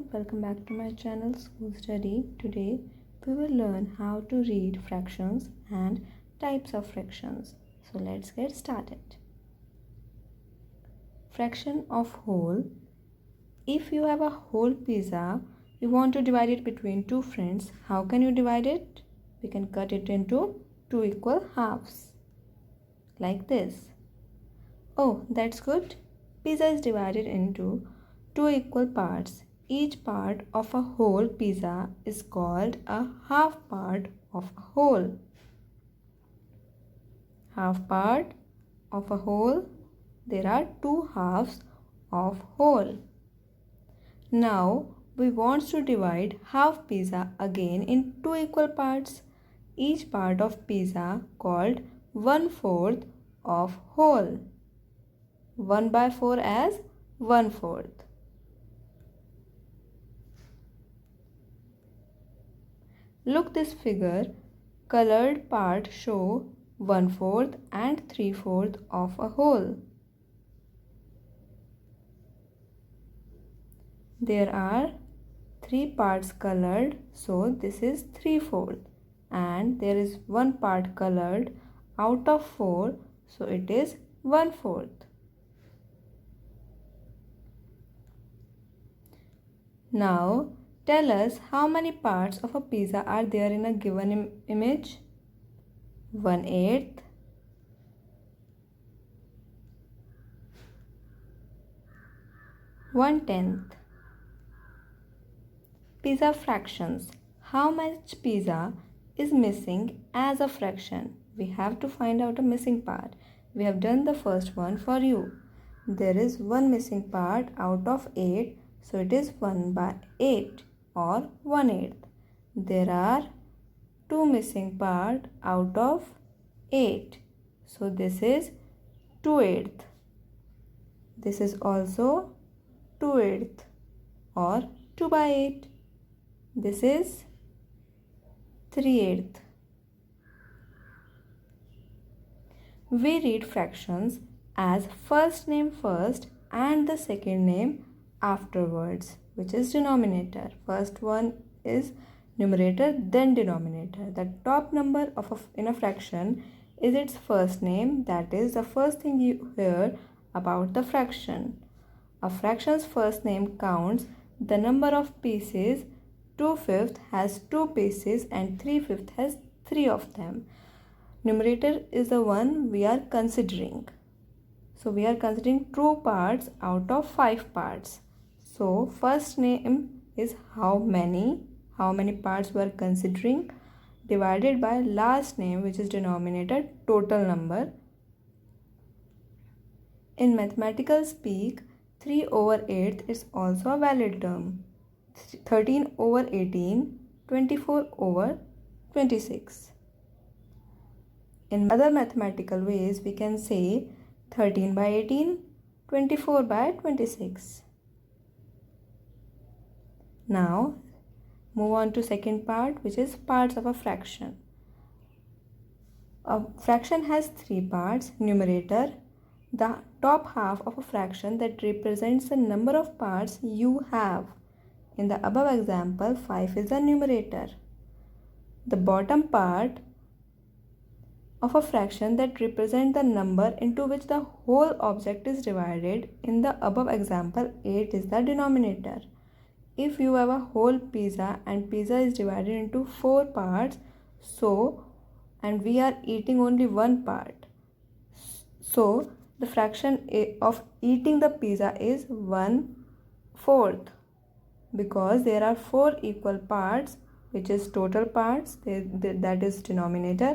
everyone, welcome back to my channel School Study. Today we will learn how to read fractions and types of fractions. So let's get started. Fraction of whole. If you have a whole pizza, you want to divide it between two friends. How can you divide it? We can cut it into two equal halves like this. Oh, that's good. Pizza is divided into two equal parts. Each part of a whole pizza is called a half part of a whole. Half part of a whole. There are two halves of whole. Now we want to divide half pizza again in two equal parts. Each part of pizza called 1/4 of whole. 1/4 as 1/4. Look this figure. Colored part show 1/4 and 3/4 of a whole. There are three parts colored, so this is 3/4, and there is one part colored out of 4, so it is 1/4. Now tell us how many parts of a pizza are there in a given image. 1/8, 1/10. Pizza fractions. How much pizza is missing as a fraction? We have to find out a missing part. We have done the first one for you. There is one missing part out of 8, so it is 1/8 or 1/8. There are two missing part out of 8, so this is 2/8. This is also 2/8 or 2/8. This is 3/8. We read fractions as first name first and the second name afterwards, which is denominator. First one is numerator, then denominator. The top number in a fraction is its first name. That is the first thing you hear about the fraction. A fraction's first name counts the number of pieces. 2/5 has 2 pieces and 3/5 has 3 of them. Numerator is the one we are considering. So we are considering true parts out of 5 parts. So first name is how many parts we are considering, divided by last name, which is denominator, total number. In mathematical speak, 3/8 is also a valid term. 13/18, 24/26. In other mathematical ways, we can say 13/18, 24/26. Now move on to second part, which is parts of a fraction. A fraction has 3 parts. Numerator, the top half of a fraction that represents the number of parts you have. In the above example, 5 is the numerator. The bottom part of a fraction that represents the number into which the whole object is divided. In the above example, 8 is the denominator. If you have a whole pizza and pizza is divided into 4 parts, and we are eating only one part, so the fraction of eating the pizza is 1/4, because there are 4 equal parts, which is total parts, that is denominator,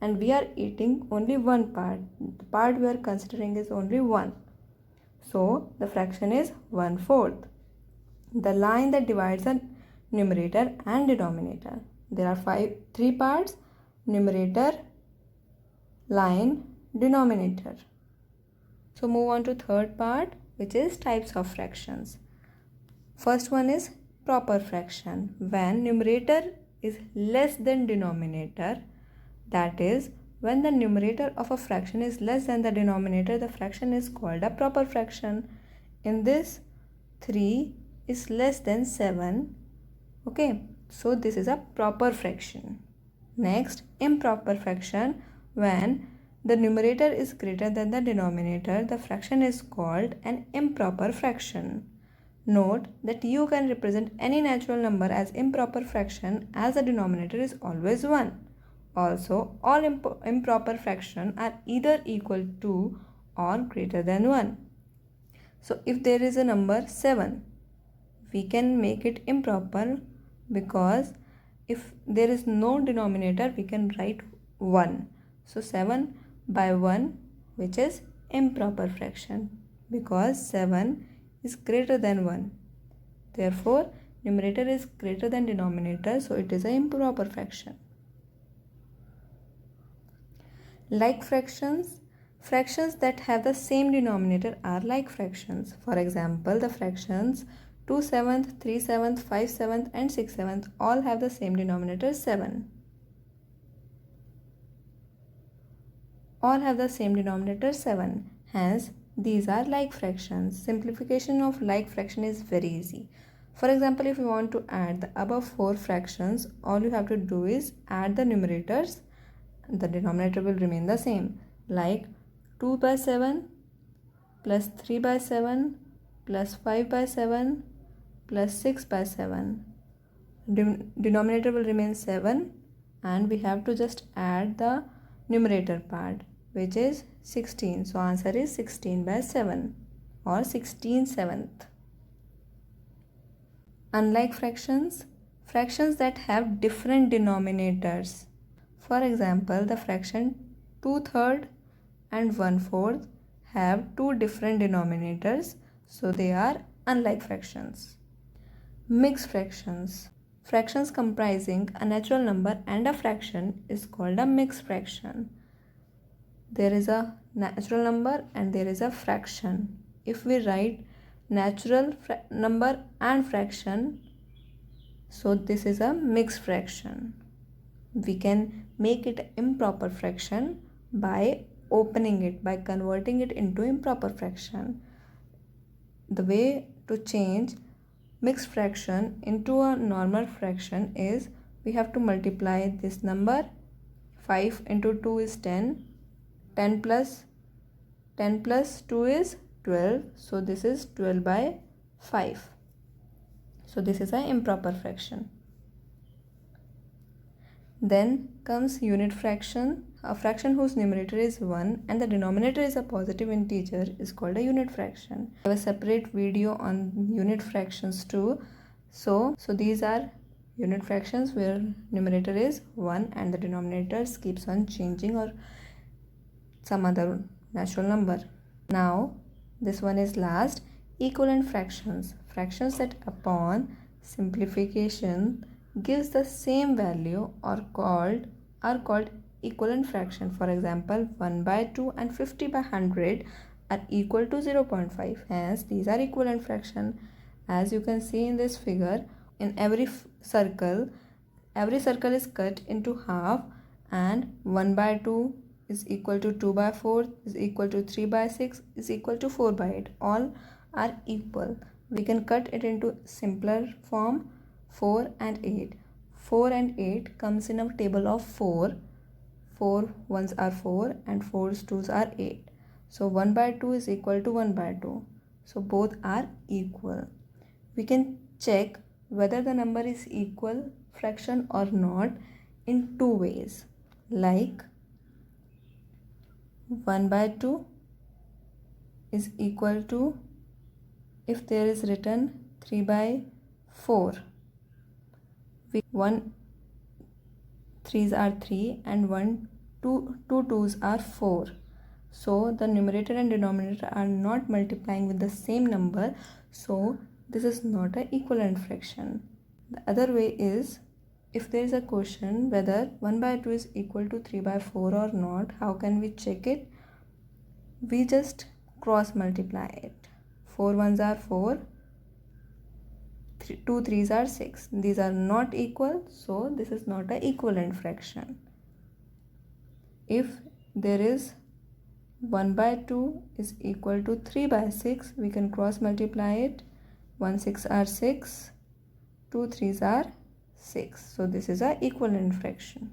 and we are eating only one part. The part we are considering is only 1. So the fraction is 1/4. The line that divides the numerator and denominator. There are 3 parts: numerator, line, denominator. So move on to third part, which is types of fractions. First one is proper fraction. When numerator is less than denominator, that is, when the numerator of a fraction is less than the denominator, the fraction is called a proper fraction. In this, 3 is less than 7. Okay, so this is a proper fraction. Next, improper fraction. When the numerator is greater than the denominator, the fraction is called an improper fraction. Note that you can represent any natural number as improper fraction as the denominator is always 1. Also, all improper fractions are either equal to or greater than 1. So, if there is a number 7, we can make it improper because if there is no denominator, we can write 1. So, 7 by 1, which is improper fraction because 7 is greater than 1. Therefore, numerator is greater than denominator, so it is an improper fraction. Like fractions, fractions that have the same denominator are like fractions. For example, the fractions 2/7, 3/7, 5/7 and 6/7 all have the same denominator 7. All have the same denominator 7. Hence, these are like fractions. Simplification of like fraction is very easy. For example, if you want to add the above 4 fractions, all you have to do is add the numerators. The denominator will remain the same, like 2 by 7 plus 3 by 7 plus 5 by 7 plus 6 by 7. Denominator will remain 7 and we have to just add the numerator part, which is 16. So answer is 16 by 7 or 16/7. Unlike fractions, fractions that have different denominators. For example, the fraction 2/3 and 1/4 have two different denominators, so they are unlike fractions. Mixed fractions. Fractions comprising a natural number and a fraction is called a mixed fraction. There is a natural number and there is a fraction. If we write natural number and fraction, so this is a mixed fraction. We can make it improper fraction by opening it, by converting it into improper fraction. The way to change mixed fraction into a normal fraction is we have to multiply this number. 5 into 2 is 10. 10 plus 2 is 12. So this is 12 by 5. So this is an improper fraction. Then comes unit fraction. A fraction whose numerator is 1 and the denominator is a positive integer is called a unit fraction. I have a separate video on unit fractions too. So these are unit fractions where numerator is 1 and the denominator keeps on changing or some other natural number. Now this one is last. Equivalent fractions. Fractions that upon simplification gives the same value are called equivalent fraction. For example, 1 by 2 and 50 by 100 are equal to 0.5. Hence, these are equivalent fraction. As you can see in this figure, in every circle is cut into half, and 1 by 2 is equal to 2 by 4 is equal to 3 by 6 is equal to 4 by 8. All are equal. We can cut it into simpler form. 4 and 8. 4 and 8 comes in a table of 4. 4 ones are 4 and 4 twos are 8. So 1 by 2 is equal to 1 by 2. So both are equal. We can check whether the number is equal fraction or not in two ways. Like 1 by 2 is equal to, if there is written 3 by 4. 1 3s are 3 and 2 twos are 4. So the numerator and denominator are not multiplying with the same number. So this is not an equivalent fraction. The other way is, if there is a question whether 1 by 2 is equal to 3 by 4 or not, how can we check it? We just cross multiply it. 4 ones are 4. 2 3s are 6. These are not equal, so this is not an equivalent fraction. If there is 1 by 2 is equal to 3 by 6, we can cross multiply it. 1 6 are 6, 2 3s are 6. So this is a equivalent fraction.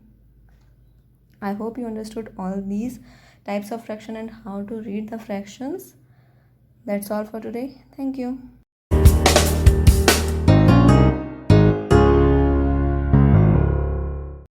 I hope you understood all these types of fraction and how to read the fractions. That's all for today. Thank you.